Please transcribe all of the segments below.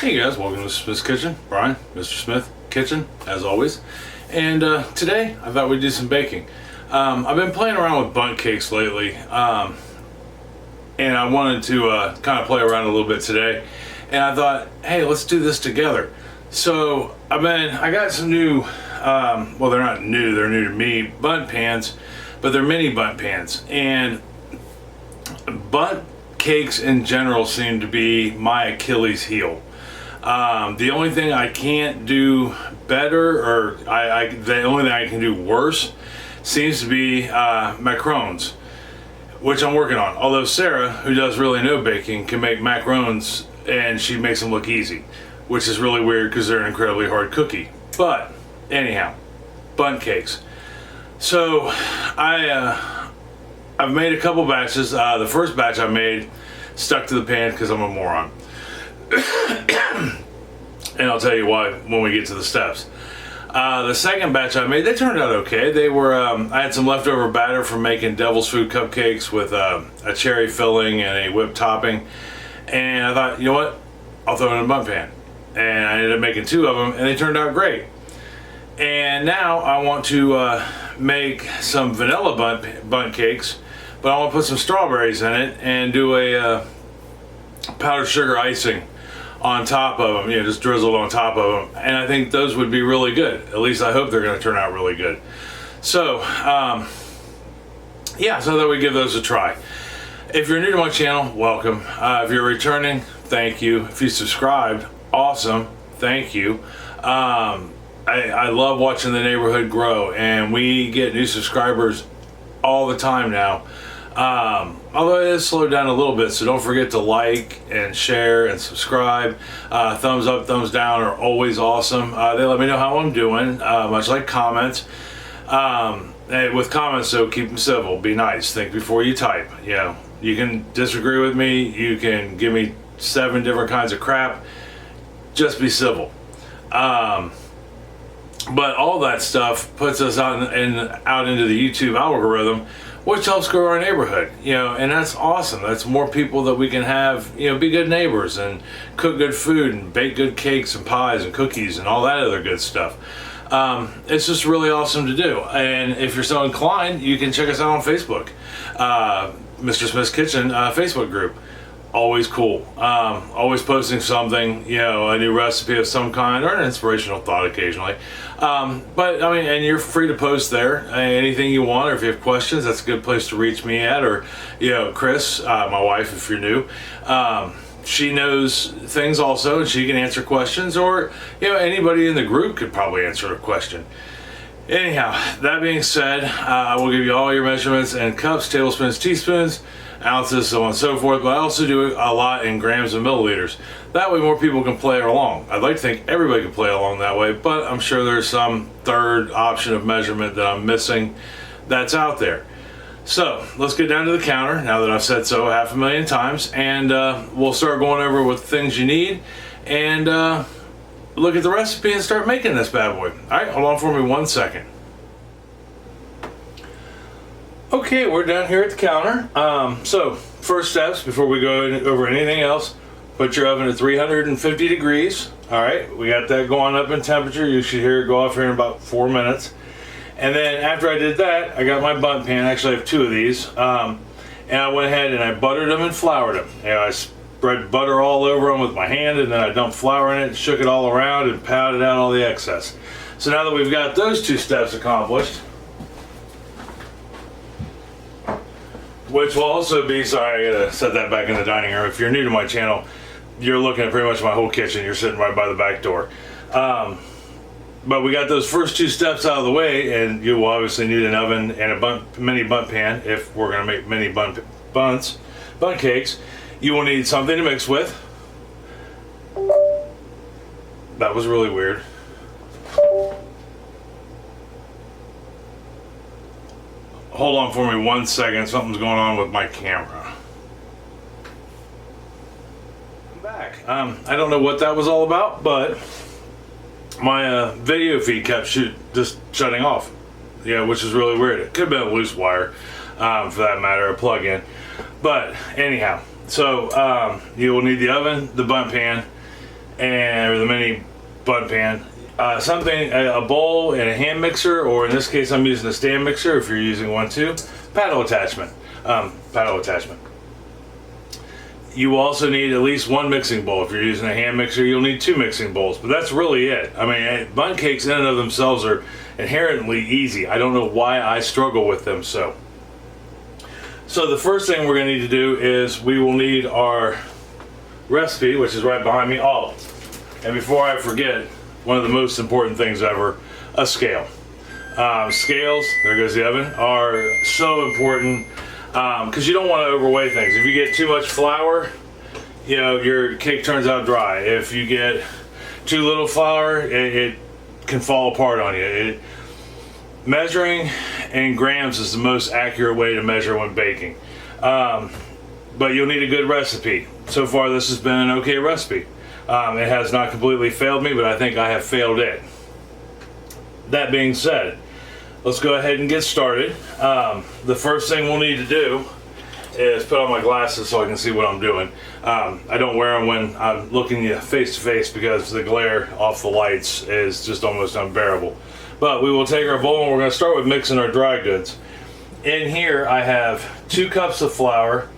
Hey guys, welcome to Smith's Kitchen. Brian, Mr. Smith Kitchen, as always. And today, I thought we'd do some baking. I've been playing around with bundt cakes lately, and I wanted to kind of play around a little bit today. And I thought, hey, let's do this together. So I got some new, well, they're not new, they're new to me, bundt pans, but they're mini bundt pans. And bundt cakes in general seem to be my Achilles heel. The only thing I can't do better, or the only thing I can do worse, seems to be macarons, which I'm working on. Although Sarah, who does really know baking, can make macarons, and she makes them look easy, which is really weird because they're an incredibly hard cookie. But anyhow, bundt cakes. So I've made a couple batches. The first batch I made stuck to the pan because I'm a moron. And I'll tell you why when we get to the steps. The second batch I made, they turned out okay. They were, I had some leftover batter from making devil's food cupcakes with a cherry filling and a whipped topping. And I thought, you know what? I'll throw it in a bundt pan. And I ended up making two of them, and they turned out great. And now I want to make some vanilla bundt cakes, but I want to put some strawberries in it and do a powdered sugar icing on top of them, just drizzled on top of them. And I think those would be really good. At least I hope they're going to turn out really good. So, yeah, so that we give those a try. If you're new to my channel, welcome. If you're returning, thank you. If you subscribed, awesome, thank you. I love watching the neighborhood grow, and we get new subscribers all the time now. Although it has slowed down a little bit, so don't forget to like and share and subscribe. Thumbs up, thumbs down are always awesome. They let me know how I'm doing, much like comments. With comments, though, keep them civil, be nice, think before you type. You can disagree with me, you can give me 7 different kinds of crap, just be civil. But all that stuff puts us out into the YouTube algorithm, which helps grow our neighborhood, and that's awesome. That's more people that we can have, be good neighbors and cook good food and bake good cakes and pies and cookies and all that other good stuff. It's just really awesome to do. And if you're so inclined, you can check us out on Facebook, Mr. Smith's Kitchen Facebook group. Always cool. Always posting something, a new recipe of some kind or an inspirational thought occasionally. But I mean, and you're free to post there anything you want, or if you have questions, that's a good place to reach me at, or Chris, my wife, if you're new. She knows things also, and she can answer questions, or anybody in the group could probably answer a question. Anyhow, that being said, I will give you all your measurements and cups, tablespoons, teaspoons, ounces, so on and so forth, but I also do a lot in grams and milliliters. That way more people can play along. I'd like to think everybody can play along that way, but I'm sure there's some third option of measurement that I'm missing that's out there. So let's get down to the counter now that I've said so 500,000 times, and we'll start going over what things you need and look at the recipe and start making this bad boy. Alright, hold on for me 1 second. Okay, we're down here at the counter. So first steps before we go over anything else, put your oven at 350 degrees. Alright, we got that going up in temperature. You should hear it go off here in about 4 minutes. And then after I did that, I got my bundt pan. Actually, I have 2 of these. And I went ahead and I buttered them and floured them. I spread butter all over them with my hand, and then I dumped flour in it and shook it all around and pounded out all the excess. So now that we've got those 2 steps accomplished, which will also be, sorry, I gotta set that back in the dining room. If you're new to my channel, you're looking at pretty much my whole kitchen. You're sitting right by the back door. But we got those first 2 steps out of the way, and you will obviously need an oven and a mini bundt pan if we're gonna make mini bundt cakes. You will need something to mix with. That was really weird. Hold on for me 1 second, something's going on with my camera. I'm back. I don't know what that was all about, but my video feed kept just shutting off. Which is really weird. It could have been a loose wire, for that matter, a plug-in. But anyhow, so you will need the oven, the bundt pan, and or the mini bun pan. Something, a bowl and a hand mixer, or in this case I'm using a stand mixer if you're using one too. Paddle attachment. You also need at least one mixing bowl. If you're using a hand mixer, you'll need 2 mixing bowls, but that's really it. I mean, bun cakes in and of themselves are inherently easy. I don't know why I struggle with them so. So the first thing we're going to need to do is we will need our recipe, which is right behind me. Oh, and before I forget, one of the most important things ever, a scale. Scales, there goes the oven, are so important because you don't want to overweigh things. If you get too much flour, you know, your cake turns out dry. If you get too little flour, it can fall apart on you. Measuring in grams is the most accurate way to measure when baking. But you'll need a good recipe. So far this has been an okay recipe. It has not completely failed me, but I think I have failed it. That being said, let's go ahead and get started. The first thing we'll need to do is put on my glasses so I can see what I'm doing. I don't wear them when I'm looking you face to face because the glare off the lights is just almost unbearable. But we will take our bowl and we're going to start with mixing our dry goods. In here I have 2 cups of flour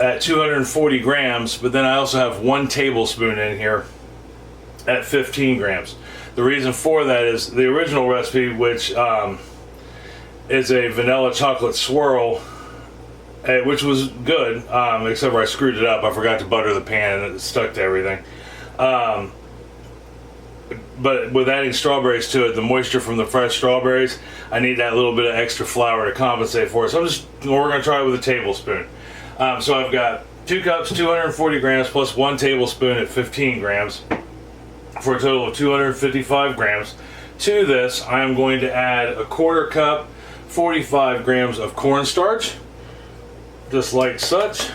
at 240 grams, but then I also have 1 tablespoon in here at 15 grams. The reason for that is the original recipe, which is a vanilla chocolate swirl, which was good, except for I screwed it up. I forgot to butter the pan and it stuck to everything. But with adding strawberries to it, the moisture from the fresh strawberries, I need that little bit of extra flour to compensate for it. So we're going to try it with a tablespoon. So I've got 2 cups, 240 grams, plus 1 tablespoon at 15 grams, for a total of 255 grams. To this, I am going to add a 1/4 cup, 45 grams of cornstarch, just like such.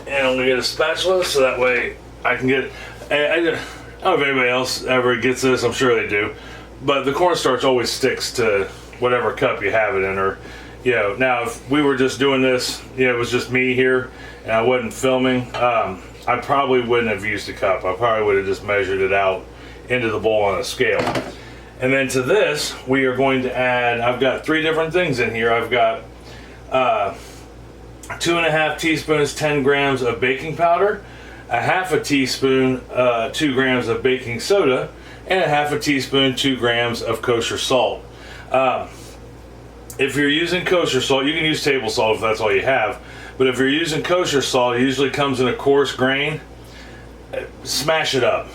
And I'm going to get a spatula so that way I can get, I don't know if anybody else ever gets this, I'm sure they do, but the cornstarch always sticks to whatever cup you have it in, or, you know, now if we were just doing this, you know, it was just me here and I wasn't filming, I probably wouldn't have used a cup. I probably would have just measured it out into the bowl on a scale. And then to this, we are going to add, I've got 3 different things in here. I've got 2.5 teaspoons, 10 grams of baking powder, a 1/2 teaspoon, 2 grams of baking soda, and a 1/2 teaspoon, 2 grams of kosher salt. If you're using kosher salt, you can use table salt if that's all you have. But if you're using kosher salt, it usually comes in a coarse grain. Smash it up.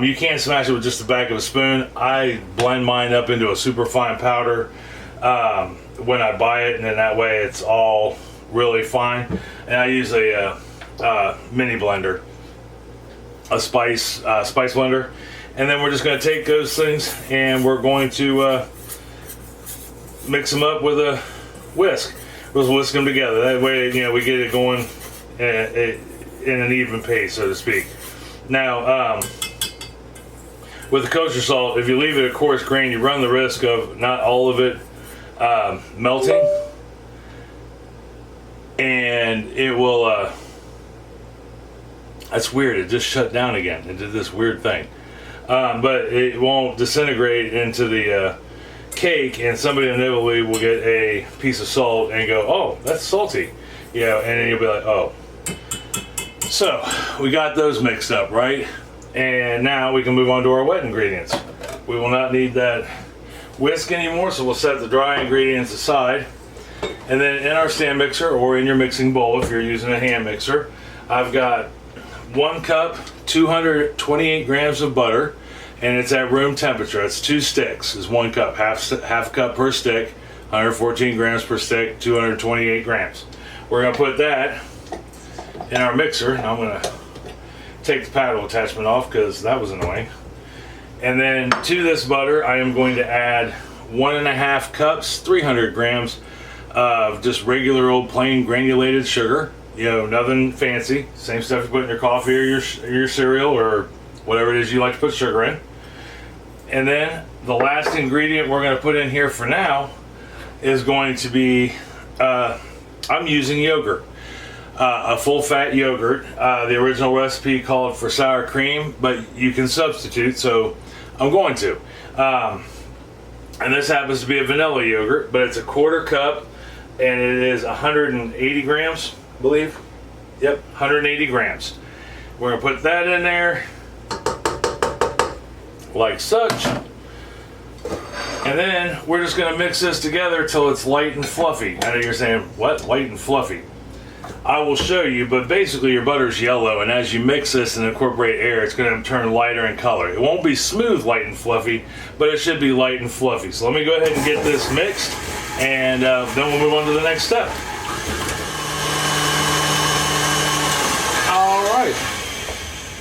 You can't smash it with just the back of a spoon. I blend mine up into a super fine powder when I buy it, and then that way it's all really fine. And I use a mini blender, a spice blender. And then we're just going to take those things and we're going to mix them up with a whisk. We'll whisk them together. That way, you know, we get it going in an even pace, so to speak. Now, with the kosher salt, if you leave it a coarse grain, you run the risk of not all of it melting, and it will. That's weird. It just shut down again. It did this weird thing, but it won't disintegrate into the cake, and somebody inevitably will get a piece of salt and go, oh, that's salty, you know, and then you'll be like, oh. So we got those mixed up, right? And now we can move on to our wet ingredients. We will not need that whisk anymore, so we'll set the dry ingredients aside. And then in our stand mixer, or in your mixing bowl if you're using a hand mixer, I've got 1 cup, 228 grams of butter, and it's at room temperature. It's 2 sticks, is 1 cup, half cup per stick, 114 grams per stick, 228 grams. We're gonna put that in our mixer, and I'm gonna take the paddle attachment off because that was annoying. And then to this butter, I am going to add 1.5 cups, 300 grams of just regular old plain granulated sugar. You know, nothing fancy. Same stuff you put in your coffee or your cereal or whatever it is you like to put sugar in. And then the last ingredient we're going to put in here for now is going to be, I'm using yogurt. a full fat yogurt. The original recipe called for sour cream, but you can substitute, so I'm going to. And this happens to be a vanilla yogurt, but it's a 1/4 cup, and it is 180 grams, I believe. Yep, 180 grams. We're gonna put that in there, like such. And then we're just gonna mix this together till it's light and fluffy. I know you're saying, what, light and fluffy? I will show you, but basically your butter's yellow, and as you mix this and incorporate air, it's going to turn lighter in color. It won't be smooth, light and fluffy, but it should be light and fluffy. So let me go ahead and get this mixed, and then we'll move on to the next step. All right,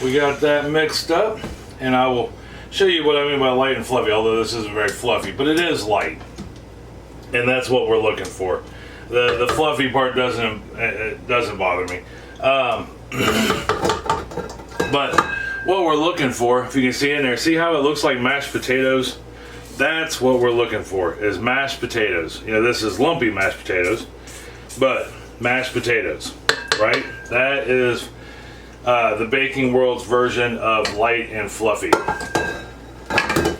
we got that mixed up, and I will show you what I mean by light and fluffy, although this isn't very fluffy, but it is light, and that's what we're looking for. The fluffy part doesn't bother me, but what we're looking for, if you can see in there, see how it looks like mashed potatoes? That's what we're looking for, is mashed potatoes. You know, this is lumpy mashed potatoes, but mashed potatoes, right? That is the baking world's version of light and fluffy.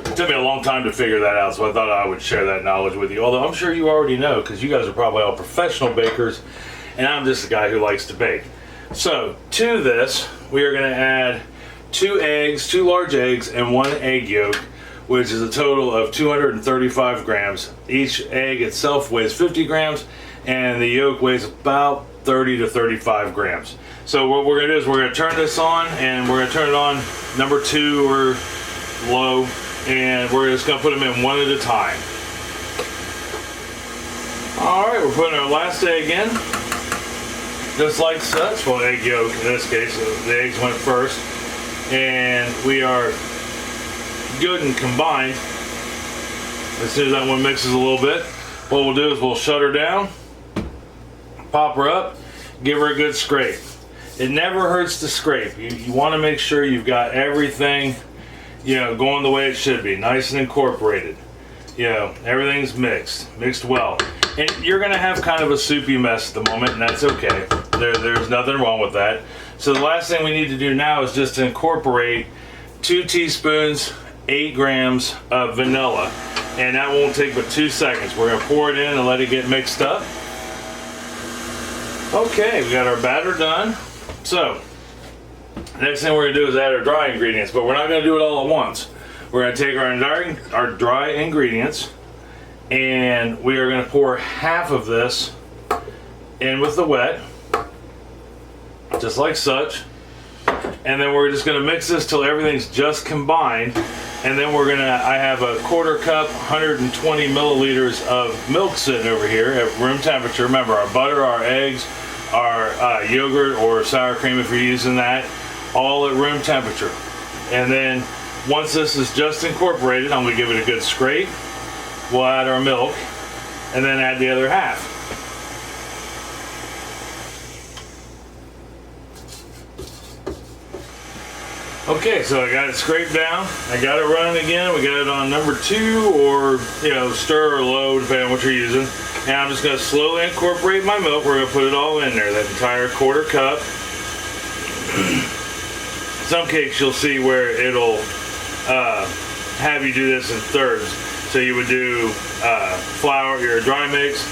It took me a long time to figure that out, so I thought I would share that knowledge with you. Although I'm sure you already know, because you guys are probably all professional bakers, and I'm just a guy who likes to bake. So to this, we are going to add 2 eggs, 2 large eggs, and 1 egg yolk, which is a total of 235 grams. Each egg itself weighs 50 grams, and the yolk weighs about 30 to 35 grams. So what we're going to do is we're going to turn this on, and we're going to turn it on number 2 or low. And we're just going to put them in one at a time. Alright, we're putting our last egg in. Just like such. Well, egg yolk in this case. The eggs went first. And we are good and combined. As soon as that one mixes a little bit, what we'll do is we'll shut her down, pop her up, give her a good scrape. It never hurts to scrape. You want to make sure you've got everything, you know, going the way it should be, nice and incorporated. You know, everything's mixed well. And you're gonna have kind of a soupy mess at the moment, and that's okay. There's nothing wrong with that. So the last thing we need to do now is just to incorporate 2 teaspoons, 8 grams of vanilla. And that won't take but 2 seconds. We're gonna pour it in and let it get mixed up. Okay, we got our batter done. So, next thing we're going to do is add our dry ingredients, but we're not going to do it all at once. We're going to take our dry ingredients, and we are going to pour half of this in with the wet, just like such. And then we're just going to mix this till everything's just combined. And then we're going to, I have a 1/4 cup, 120 milliliters of milk sitting over here at room temperature. Remember, our butter, our eggs, our yogurt or sour cream if you're using that, all at room temperature. And then once this is just incorporated, I'm going to give it a good scrape. We'll add our milk and then add the other half. Okay, so I got it scraped down. I got it running again. We got it on number 2 or, you know, stir or low, depending on what you're using. And I'm just going to slowly incorporate my milk. We're going to put it all in there, that entire 1/4 cup. Some cakes you'll see where it'll have you do this in thirds. So you would do flour, your dry mix,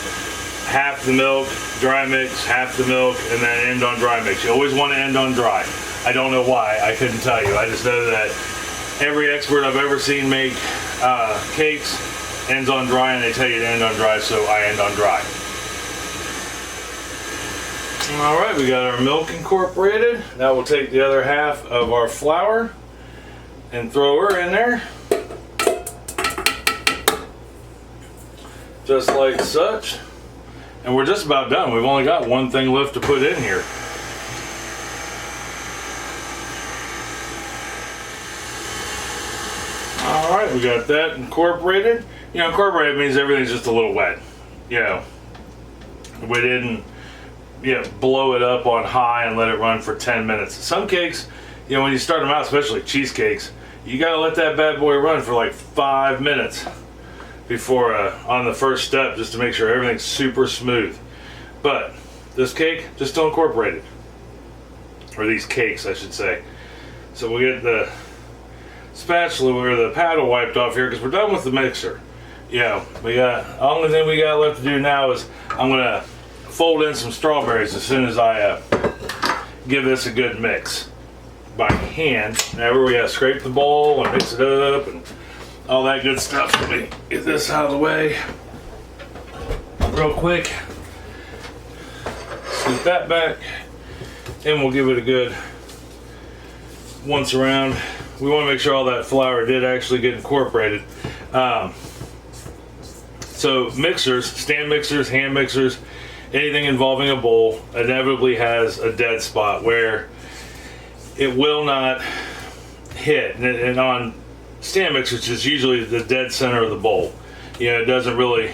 half the milk, dry mix, half the milk, and then end on dry mix. You always want to end on dry. I don't know why, I couldn't tell you. I just know that every expert I've ever seen make cakes ends on dry, and they tell you to end on dry, so I end on dry. Alright, we got our milk incorporated. Now we'll take the other half of our flour and throw her in there. Just like such. And we're just about done. We've only got one thing left to put in here. Alright, we got that incorporated. You know, incorporated means everything's just a little wet. You know, we didn't, you know, blow it up on high and let it run for 10 minutes. Some cakes, you know, when you start them out, especially cheesecakes, you gotta let that bad boy run for like 5 minutes before on the first step, just to make sure everything's super smooth. But this cake, just to incorporate it. Or these cakes, I should say. So we'll get the spatula or the paddle wiped off here because we're done with the mixer. Yeah, only thing we got left to do now is I'm gonna fold in some strawberries as soon as I give this a good mix by hand. Whenever we scrape the bowl and mix it up and all that good stuff. Let me get this out of the way real quick. Scoop that back, and we'll give it a good once around. We want to make sure all that flour did actually get incorporated. So mixers, stand mixers, hand mixers, anything involving a bowl inevitably has a dead spot where it will not hit. And on stand mixers, it's usually the dead center of the bowl. It doesn't really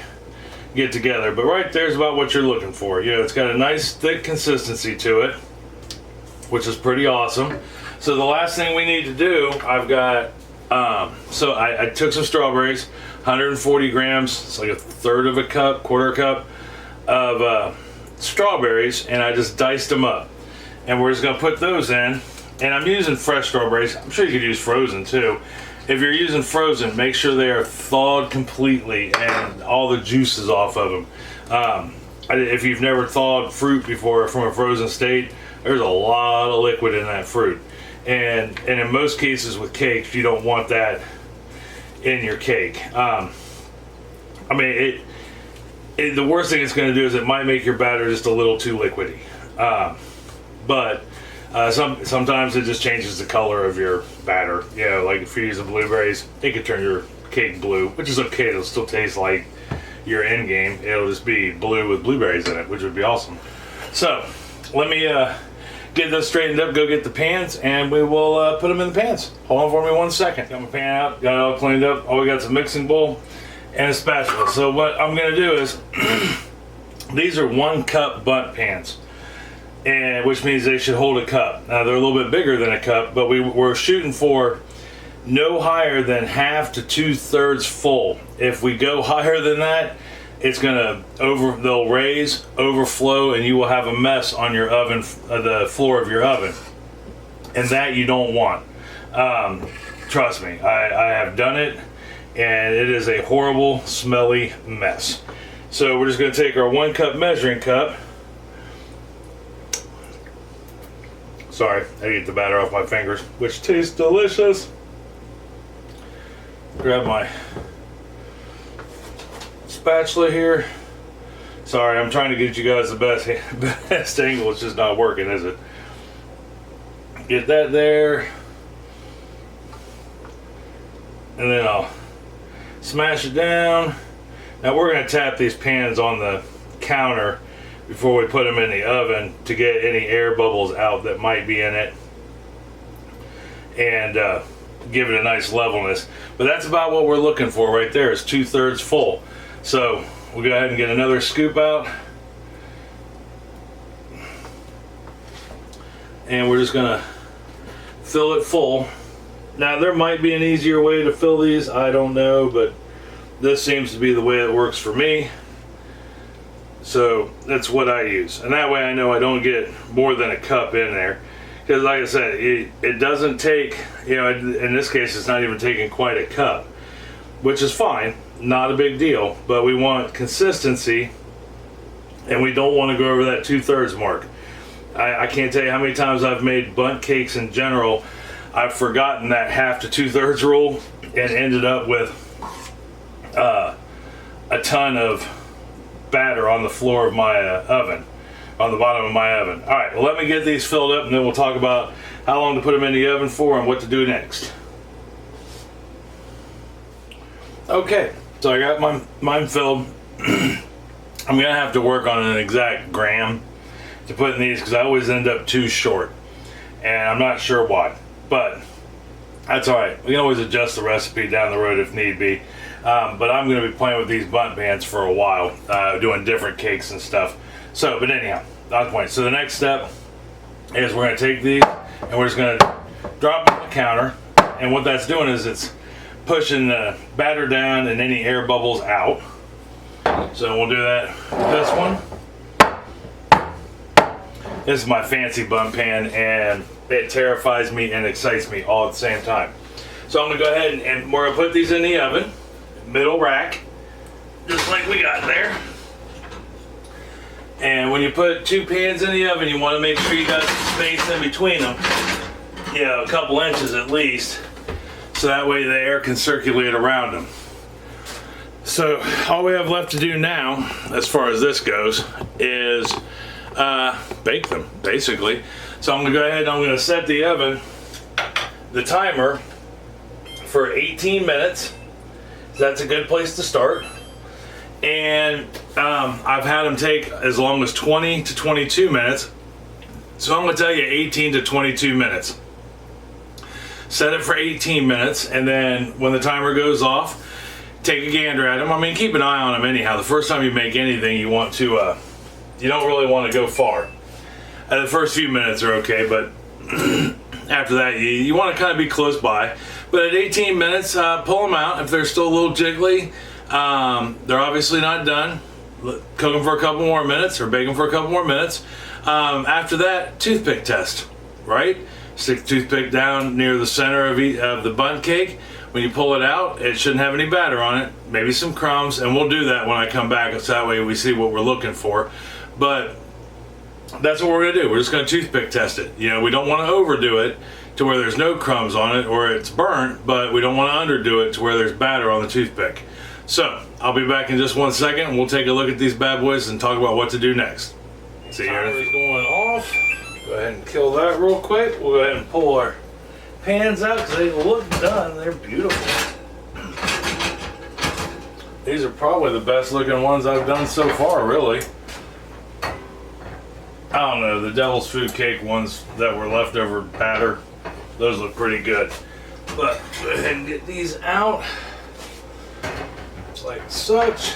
get together. But right there's about what you're looking for. It's got a nice thick consistency to it, which is pretty awesome. So the last thing we need to do, I've got, so I took some strawberries, 140 grams, it's like a third of a cup, quarter cup of strawberries, and I just diced them up. And we're just gonna put those in, and I'm using fresh strawberries. I'm sure you could use frozen too. If you're using frozen, make sure they are thawed completely and all the juice is off of them. If you've never thawed fruit before from a frozen state, there's a lot of liquid in that fruit. And in most cases with cakes, you don't want that in your cake. The worst thing it's going to do is it might make your batter just a little too liquidy. Sometimes it just changes the color of your batter. Like if you're using blueberries, it could turn your cake blue, which is okay. It'll still taste like your end game. It'll just be blue with blueberries in it, which would be awesome. So let me get this straightened up, go get the pans, and we will put them in the pans. Hold on for me 1 second. Got my pan out, got it all cleaned up. All we got is a mixing bowl and a spatula. So what I'm going to do is, these are 1 cup Bundt pans, and which means they should hold a cup. Now they're a little bit bigger than a cup, but we're shooting for no higher than half to 2/3 full. If we go higher than that, it's gonna they'll raise, overflow, and you will have a mess on your oven, the floor of your oven, and that you don't want. Trust me, I have done it, and it is a horrible, smelly mess. So we're just gonna take our 1 cup measuring cup. Sorry, I get the batter off my fingers, which tastes delicious. Grab my spatula here. Sorry, I'm trying to get you guys the best angle. It's just not working, is it? Get that there, and then I'll smash it down. Now we're going to tap these pans on the counter before we put them in the oven to get any air bubbles out that might be in it, and give it a nice levelness. But that's about what we're looking for right there, is 2/3 full. So we'll go ahead and get another scoop out, and we're just gonna fill it full. Now there might be an easier way to fill these, I don't know, but this seems to be the way it works for me. So that's what I use, and that way I know I don't get more than a cup in there. Because like I said, it doesn't take, in this case it's not even taking quite a cup, which is fine, not a big deal, but we want consistency, and we don't want to go over that 2/3 mark. I can't tell you how many times I've made bundt cakes in general. I've forgotten that half to 2/3 rule and ended up with a ton of batter on the floor of my oven, on the bottom of my oven. All right, well, let me get these filled up, and then we'll talk about how long to put them in the oven for and what to do next. Okay, so I got mine filled. I'm gonna have to work on an exact gram to put in these because I always end up too short, and I'm not sure why, but that's all right. We can always adjust the recipe down the road if need be. But I'm going to be playing with these bundt pans for a while, doing different cakes and stuff. So, but anyhow, that's the point. So the next step is we're going to take these and we're just going to drop them on the counter. And what that's doing is it's pushing the batter down and any air bubbles out. So we'll do that with this one. This is my fancy Bundt pan, and it terrifies me and excites me all at the same time. So I'm gonna go ahead and we're gonna put these in the oven, middle rack, just like we got there. And when you put two pans in the oven, you want to make sure you got some space in between them, you know, a couple inches at least, so that way the air can circulate around them. So all we have left to do now, as far as this goes, is bake them, basically. So I'm gonna go ahead and I'm gonna set the oven, the timer, for 18 minutes. So that's a good place to start. And I've had them take as long as 20 to 22 minutes. So I'm gonna tell you 18 to 22 minutes. Set it for 18 minutes, and then when the timer goes off, take a gander at them. I mean, keep an eye on them anyhow. The first time you make anything, you want to, you don't really want to go far. The first few minutes are okay, but after that, you want to kind of be close by. But at 18 minutes, pull them out. If they're still a little jiggly, they're obviously not done. Cook them for a couple more minutes, or bake them for a couple more minutes. After that, toothpick test, right? Stick the toothpick down near the center of the Bundt cake. When you pull it out, it shouldn't have any batter on it, maybe some crumbs, and we'll do that when I come back, so that way we see what we're looking for. But that's what we're gonna do. We're just gonna toothpick test it. You know, we don't want to overdo it to where there's no crumbs on it or it's burnt, but we don't want to underdo it to where there's batter on the toothpick. So I'll be back in just 1 second, and we'll take a look at these bad boys and talk about what to do next. See, timer's going off. Go ahead and kill that real quick. We'll go ahead and pull our pans out because they look done. They're beautiful. These are probably the best looking ones I've done so far, really. I don't know, the devil's food cake ones that were leftover batter, those look pretty good. But go ahead and get these out. Just like such.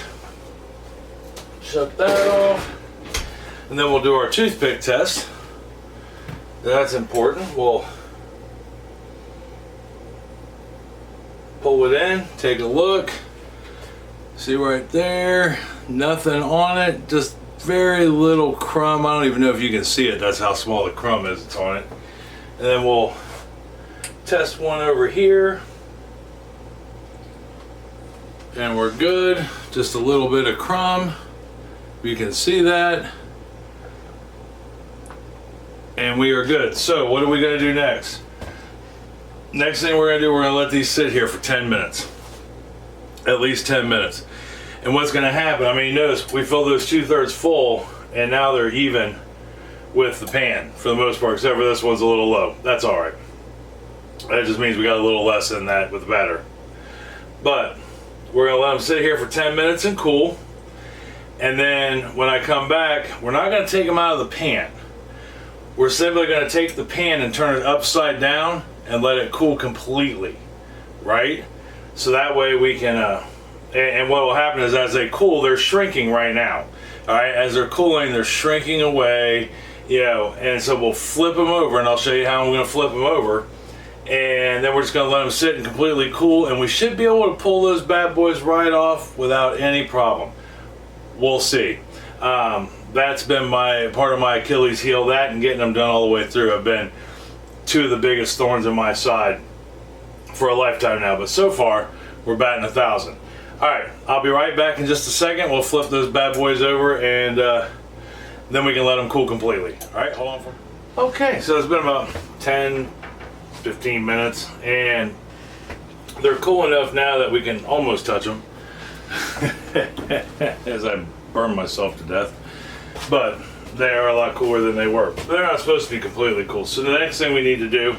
Shut that off. And then we'll do our toothpick test. That's important. We'll pull it in, take a look. See right there, nothing on it, just very little crumb. I don't even know if you can see it, that's how small the crumb is that's on it. And then we'll test one over here. And we're good, just a little bit of crumb. You can see that. And we are good. So what are we gonna do next? Next thing we're gonna do, we're gonna let these sit here for 10 minutes. At least 10 minutes. And what's gonna happen, I mean, notice we fill those 2/3 full, and now they're even with the pan for the most part, except for this one's a little low. That's all right. That just means we got a little less than that with the batter. But we're gonna let them sit here for 10 minutes and cool. And then when I come back, we're not gonna take them out of the pan. We're simply gonna take the pan and turn it upside down and let it cool completely, right? So that way we can, and what will happen is as they cool, they're shrinking right now. All right, as they're cooling, they're shrinking away, you know, and so we'll flip them over, and I'll show you how I'm gonna flip them over. And then we're just gonna let them sit and completely cool, and we should be able to pull those bad boys right off without any problem. We'll see. That's been part of my Achilles heel, that and getting them done all the way through have been two of the biggest thorns in my side for a lifetime now, but so far we're batting 1,000. All right, I'll be right back in just a second. We'll flip those bad boys over, and then we can let them cool completely. All right, hold on for. Okay, so it's been about 10-15 minutes, and they're cool enough now that we can almost touch them as I burn myself to death, but they are a lot cooler than they were. They're not supposed to be completely cool. So the next thing we need to do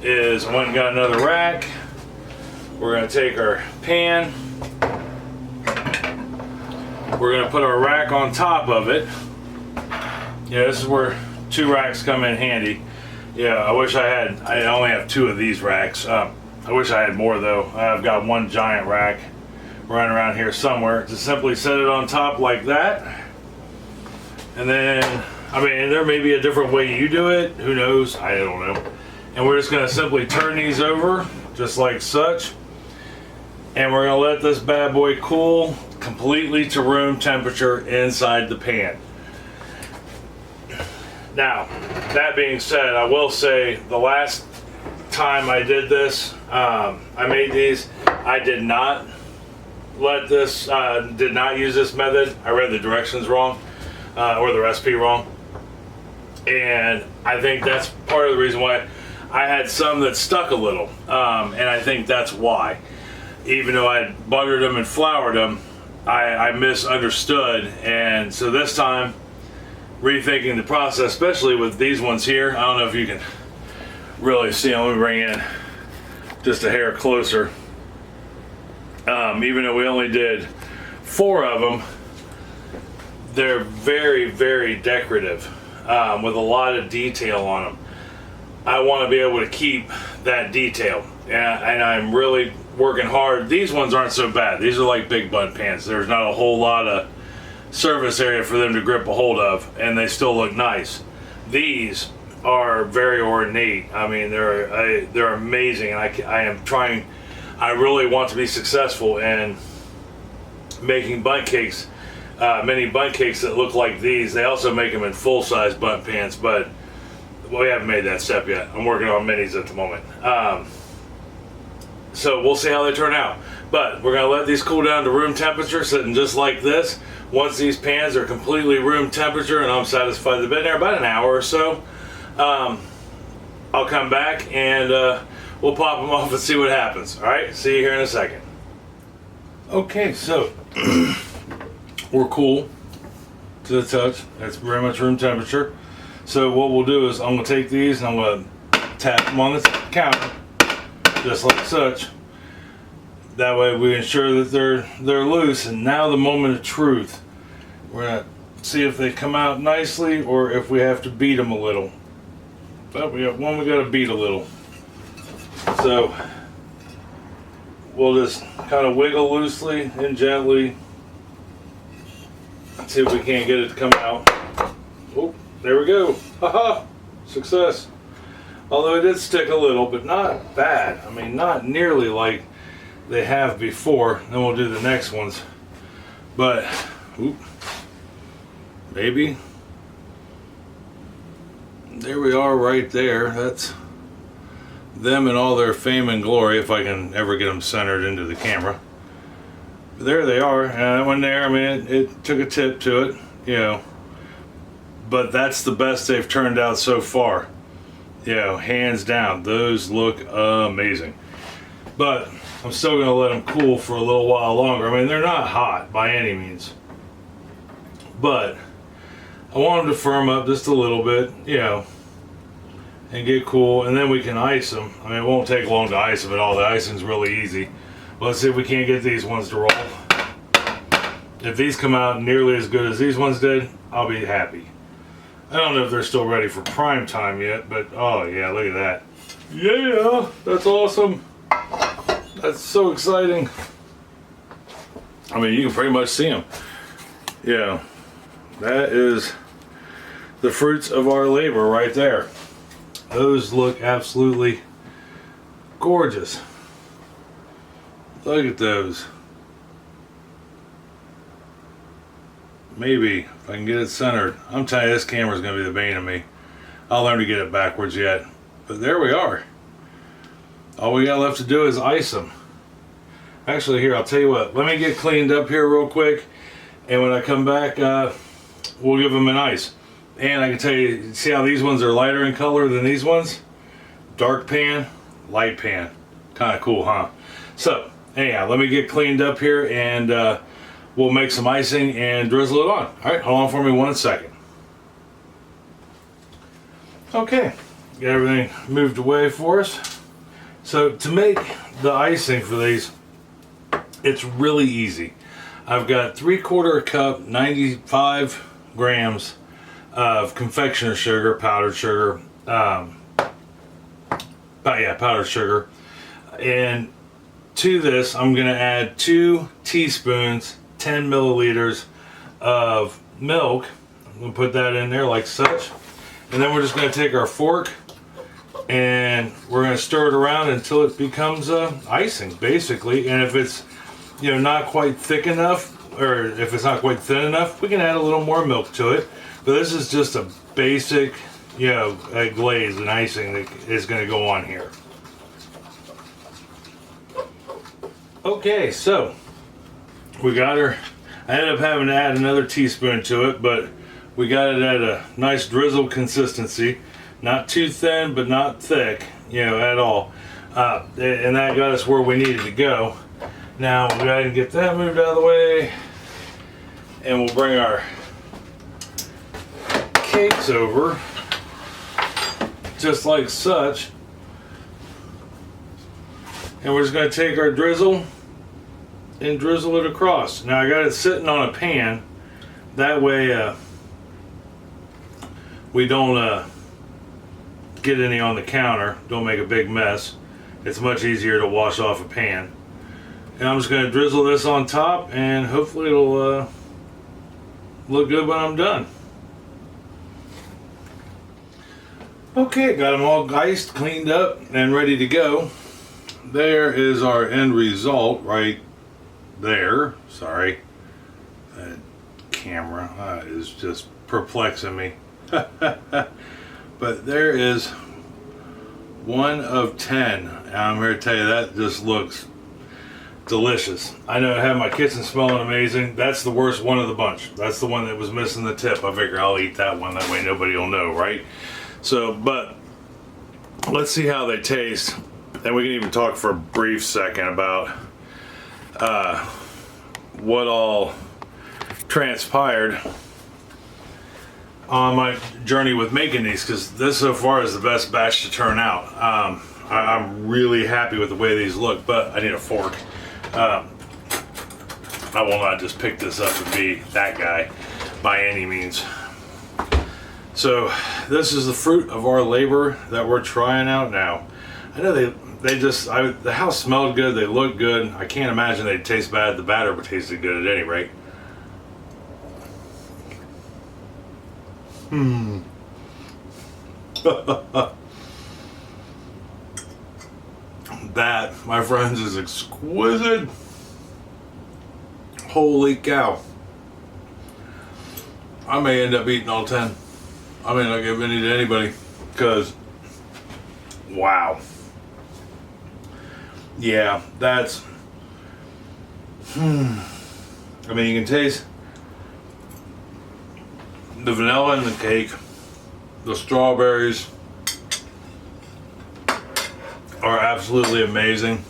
is, I went and got another rack. We're gonna take our pan. We're gonna put our rack on top of it. Yeah, this is where 2 racks come in handy. Yeah, I only have 2 of these racks. I wish I had more though. I've got 1 giant rack running around here somewhere. Just simply set it on top like that. And then, I mean, there may be a different way you do it. Who knows? I don't know. And we're just gonna simply turn these over, just like such. And we're gonna let this bad boy cool completely to room temperature inside the pan. Now, that being said, I will say the last time I did this, I made these, I did not use this method. I read the directions wrong, or the recipe wrong. And I think that's part of the reason why I had some that stuck a little. And I think that's why. Even though I had buttered them and floured them, I misunderstood. And so this time, rethinking the process, especially with these ones here, I don't know if you can really see them. Let me bring in just a hair closer. Even though we only did 4 of them, they're very, very decorative, with a lot of detail on them. I want to be able to keep that detail, and I'm really working hard. These ones aren't so bad. These are like big Bundt pans. There's not a whole lot of surface area for them to grip a hold of, and they still look nice. These are very ornate. I mean, they're amazing, and I am trying. I really want to be successful in making bundt cakes, mini bundt cakes that look like these. They also make them in full-size Bundt pans, but we haven't made that step yet. I'm working on minis at the moment. So we'll see how they turn out. But we're gonna let these cool down to room temperature, sitting just like this. Once these pans are completely room temperature and I'm satisfied they've been there about an hour or so, I'll come back and we'll pop them off and see what happens. All right, see you here in a second. Okay, so we're cool to the touch. That's very much room temperature. So what we'll do is I'm gonna take these and I'm gonna tap them on the counter, just like such. That way we ensure that they're loose. And now the moment of truth. We're gonna see if they come out nicely or if we have to beat them a little. But we got one we gotta beat a little. So we'll just kind of wiggle loosely and gently. See if we can't get it to come out. Oh, there we go. Haha! Success. Although it did stick a little, but not bad. I mean, not nearly like they have before. Then we'll do the next ones. But, oop, maybe. There we are right there. That's them in all their fame and glory, if I can ever get them centered into the camera. But there they are. And that one there, I mean, it took a tip to it, you know. But that's the best they've turned out so far. You know, hands down. Those look amazing. But I'm still going to let them cool for a little while longer. I mean, they're not hot by any means. But I want them to firm up just a little bit, you know, and get cool. And then we can ice them. I mean, it won't take long to ice them at all. The icing's really easy. But let's see if we can't get these ones to roll. If these come out nearly as good as these ones did, I'll be happy. I don't know if they're still ready for prime time yet, but oh yeah, look at that. Yeah, that's awesome. That's so exciting. I mean, you can pretty much see them. Yeah, that is the fruits of our labor right there. Those look absolutely gorgeous. Look at those. Maybe if I can get it centered. I'm telling you, this camera's gonna be the bane of me. I'll learn to get it backwards yet. But there we are. All we got left to do is ice them. Actually, here, I'll tell you what. Let me get cleaned up here real quick. And when I come back, we'll give them an ice. And I can tell you, see how these ones are lighter in color than these ones? Dark pan, light pan. Kind of cool, huh? So, anyhow, let me get cleaned up here and we'll make some icing and drizzle it on. All right, hold on for me 1 second. Okay, got everything moved away for us. So to make the icing for these, it's really easy. I've got 3/4 cup, 95 grams of confectioner sugar, powdered sugar, powdered sugar. And to this, I'm gonna add 2 teaspoons, 10 milliliters of milk. I'm gonna put that in there like such. And then we're just gonna take our fork and we're gonna stir it around until it becomes icing, basically. And if it's, you know, not quite thick enough, or if it's not quite thin enough, we can add a little more milk to it. But this is just a basic, glaze and icing that is going to go on here. Okay, so we got her. I ended up having to add another teaspoon to it, but we got it at a nice drizzled consistency. Not too thin, but not thick, at all. And that got us where we needed to go. Now we'll go ahead and get that moved out of the way. And we'll bring our cakes over, just like such. And we're just going to take our drizzle and drizzle it across. Now I got it sitting on a pan. That way we don't get any on the counter. Don't make a big mess. It's much easier to wash off a pan. And I'm just going to drizzle this on top, and hopefully it'll look good when I'm done. Okay, got them all iced, cleaned up, and ready to go. There is our end result right there. Sorry, that camera is just perplexing me. But there is 1 of 10. And I'm here to tell you that just looks delicious. I know I have my kitchen smelling amazing. That's the worst one of the bunch. That's the one that was missing the tip. I figure I'll eat that one. That way nobody will know, right? So, but let's see how they taste. And we can even talk for a brief second about what all transpired on my journey with making these, because this so far is the best batch to turn out. I'm really happy with the way these look, but I need a fork. I will not just pick this up and be that guy by any means. So this is the fruit of our labor that we're trying out now. I know the house smelled good, they looked good. I can't imagine they'd taste bad. The batter would taste good at any rate. That, my friends, is exquisite. Holy cow. I may end up eating all 10. I may not give any to anybody, because wow. Yeah, that's I mean, you can taste the vanilla in the cake. The strawberries are absolutely amazing.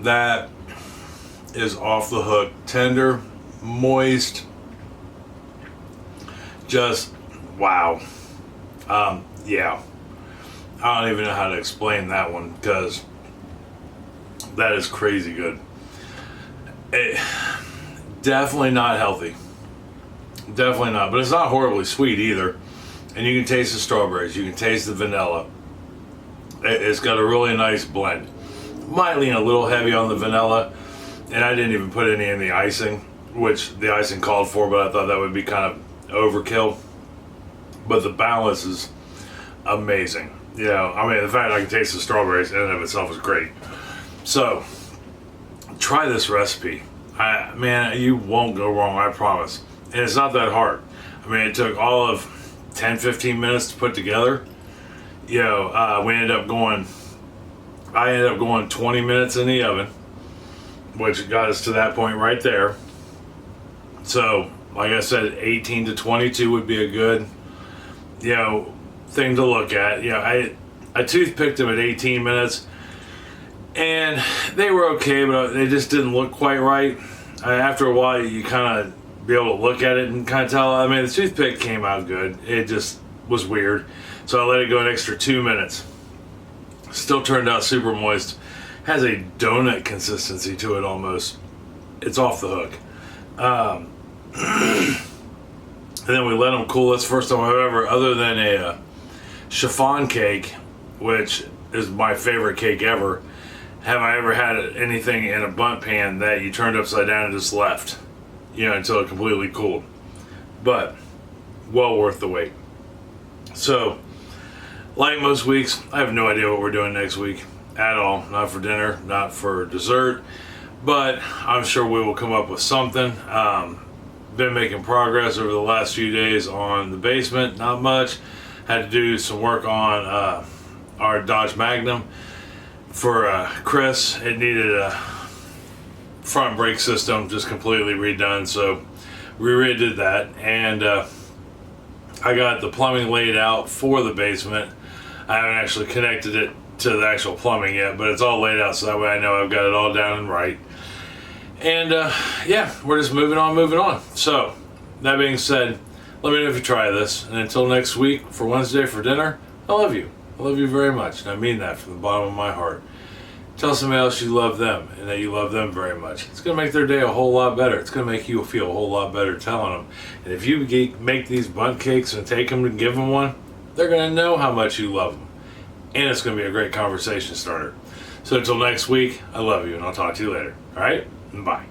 That is off the hook. Tender, moist, just wow. Yeah, I don't even know how to explain that one, because that is crazy good. Definitely not healthy. Definitely not, but it's not horribly sweet either. And you can taste the strawberries, you can taste the vanilla. It's got a really nice blend. Might lean a little heavy on the vanilla, and I didn't even put any in the icing, which the icing called for, but I thought that would be kind of overkill. But the balance is amazing. I mean, the fact I can taste the strawberries in and of itself is great. So try this recipe. Man, you won't go wrong, I promise. And it's not that hard. I mean, it took all of 10-15 minutes to put together. I ended up going 20 minutes in the oven, which got us to that point right there. So like I said, 18 to 22 would be a good thing to look at. I toothpicked them at 18 minutes, and they were okay, but they just didn't look quite right. After a while, you kind of be able to look at it and kind of tell. I mean, the toothpick came out good. It just was weird. So I let it go an extra 2 minutes. Still turned out super moist. Has a donut consistency to it almost. It's off the hook. And then we let them cool. That's the first time I've ever, other than a chiffon cake, which is my favorite cake ever, have I ever had anything in a bundt pan that you turned upside down and just left, until it completely cooled. But well worth the wait. So, like most weeks, I have no idea what we're doing next week at all. Not for dinner, not for dessert, but I'm sure we will come up with something. been making progress over the last few days on the basement. Not much. Had to do some work on our Dodge Magnum for Chris. It needed a front brake system just completely redone, so we redid that. And I got the plumbing laid out for the basement. I haven't actually connected it to the actual plumbing yet, but it's all laid out so that way I know I've got it all down and right. And yeah, we're just moving on. So that being said, let me know if you try this. And until next week for Wednesday for dinner, I love you. I love you very much, and I mean that from the bottom of my heart. Tell somebody else you love them and that you love them very much. It's going to make their day a whole lot better. It's going to make you feel a whole lot better telling them. And if you make these bundt cakes and take them and give them one, they're going to know how much you love them. And it's going to be a great conversation starter. So until next week, I love you, and I'll talk to you later. All right? Bye.